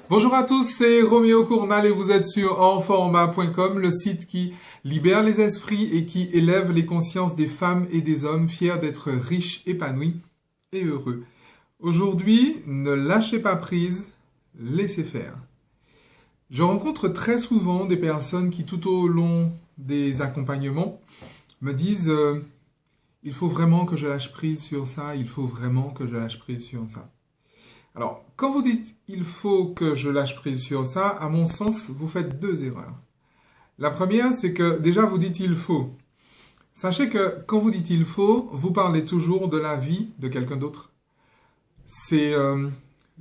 Bonjour à tous, c'est Roméo Cournal et vous êtes sur enformat.com, le site qui libère les esprits et qui élève les consciences des femmes et des hommes fiers d'être riches, épanouis et heureux. Aujourd'hui, ne lâchez pas prise, laissez faire. Je rencontre très souvent des personnes qui tout au long des accompagnements me disent il faut vraiment que je lâche prise sur ça, il faut vraiment que je lâche prise sur ça. Alors, quand vous dites « il faut que je lâche prise sur ça », à mon sens, vous faites deux erreurs. La première, c'est que déjà vous dites « il faut ». Sachez que quand vous dites « il faut », vous parlez toujours de la vie de quelqu'un d'autre. C'est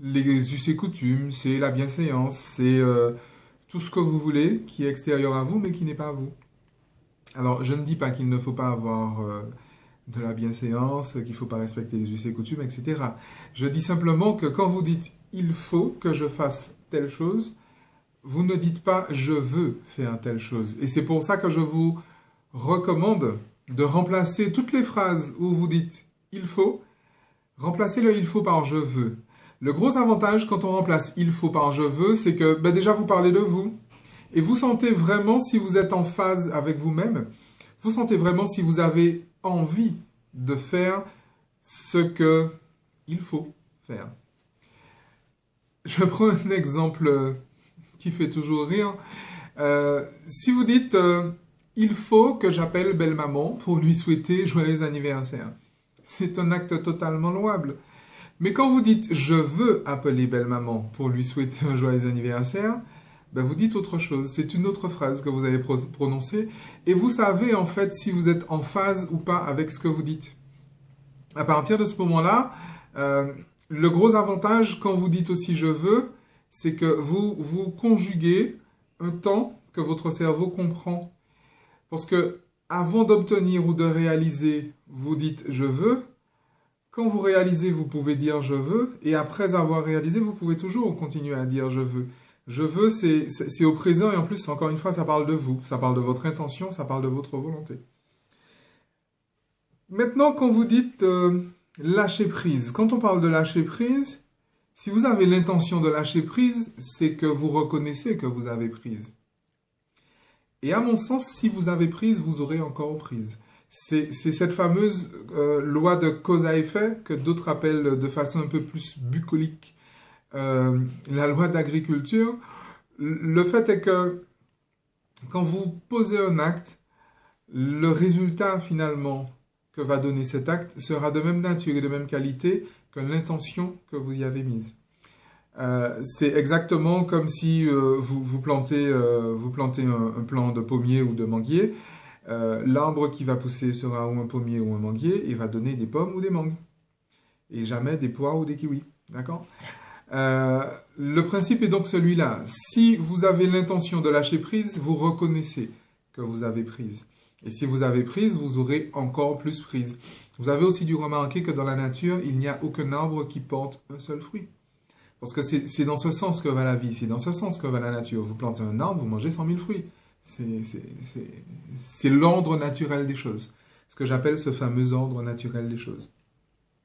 les us et coutumes, c'est la bienséance, c'est tout ce que vous voulez qui est extérieur à vous, mais qui n'est pas à vous. Alors, je ne dis pas qu'il ne faut pas avoir de la bienséance, qu'il ne faut pas respecter les us et coutumes, etc. Je dis simplement que quand vous dites « il faut que je fasse telle chose », vous ne dites pas « je veux faire telle chose ». Et c'est pour ça que je vous recommande de remplacer toutes les phrases où vous dites « il faut », remplacez le « il faut » par « je veux ». Le gros avantage quand on remplace « il faut » par « je veux », c'est que déjà vous parlez de vous, et vous sentez vraiment si vous êtes en phase avec vous-même, vous sentez vraiment si vous avez envie de faire ce qu'il faut faire. Je prends un exemple qui fait toujours rire. Si vous dites il faut que j'appelle belle-maman pour lui souhaiter joyeux anniversaire », c'est un acte totalement louable. Mais quand vous dites je veux appeler belle-maman pour lui souhaiter un joyeux anniversaire, vous dites autre chose, c'est une autre phrase que vous allez prononcer et vous savez en fait si vous êtes en phase ou pas avec ce que vous dites. À partir de ce moment-là, le gros avantage quand vous dites aussi « je veux », c'est que vous conjuguez un temps que votre cerveau comprend. Parce que avant d'obtenir ou de réaliser, vous dites « je veux ». Quand vous réalisez, vous pouvez dire « je veux » et après avoir réalisé, vous pouvez toujours continuer à dire « je veux ». Je veux, c'est au présent et en plus, encore une fois, ça parle de vous, ça parle de votre intention, ça parle de votre volonté. Maintenant, quand vous dites lâcher prise, quand on parle de lâcher prise, si vous avez l'intention de lâcher prise, c'est que vous reconnaissez que vous avez prise. Et à mon sens, si vous avez prise, vous aurez encore prise. C'est cette fameuse loi de cause à effet que d'autres appellent de façon un peu plus bucolique. La loi d'agriculture, le fait est que quand vous posez un acte, le résultat finalement que va donner cet acte sera de même nature et de même qualité que l'intention que vous y avez mise. C'est exactement comme si vous plantez un plant de pommier ou de manguier. L'arbre qui va pousser sera ou un pommier ou un manguier et va donner des pommes ou des mangues. Et jamais des poires ou des kiwis. D'accord ? Le principe est donc celui-là. Si vous avez l'intention de lâcher prise, vous reconnaissez que vous avez prise. Et si vous avez prise, vous aurez encore plus prise. Vous avez aussi dû remarquer que dans la nature, il n'y a aucun arbre qui porte un seul fruit. Parce que c'est dans ce sens que va la vie, c'est dans ce sens que va la nature. Vous plantez un arbre, vous mangez 100 000 fruits. C'est l'ordre naturel des choses. Ce que j'appelle ce fameux ordre naturel des choses.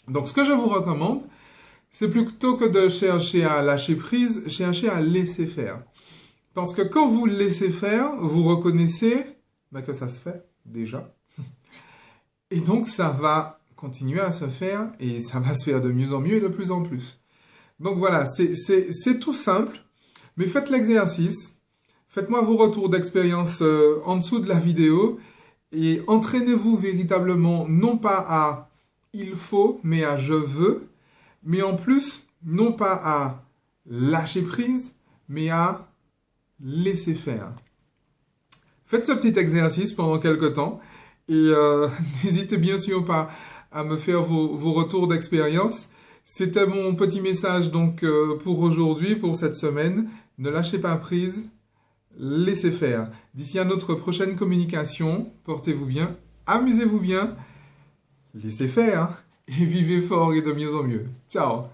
Donc ce que je vous recommande, c'est plutôt que de chercher à lâcher prise, chercher à laisser faire. Parce que quand vous laissez faire, vous reconnaissez que ça se fait déjà. Et donc ça va continuer à se faire et ça va se faire de mieux en mieux et de plus en plus. Donc voilà, c'est tout simple, mais faites l'exercice. Faites-moi vos retours d'expérience en dessous de la vidéo et entraînez-vous véritablement non pas à « il faut » mais à « je veux ». Mais en plus, non pas à lâcher prise, mais à laisser faire. Faites ce petit exercice pendant quelques temps et n'hésitez bien sûr pas à me faire vos retours d'expérience. C'était mon petit message donc pour aujourd'hui, pour cette semaine. Ne lâchez pas prise, laissez faire. D'ici à notre prochaine communication, portez-vous bien, amusez-vous bien, laissez faire. Et vivez fort et de mieux en mieux. Ciao!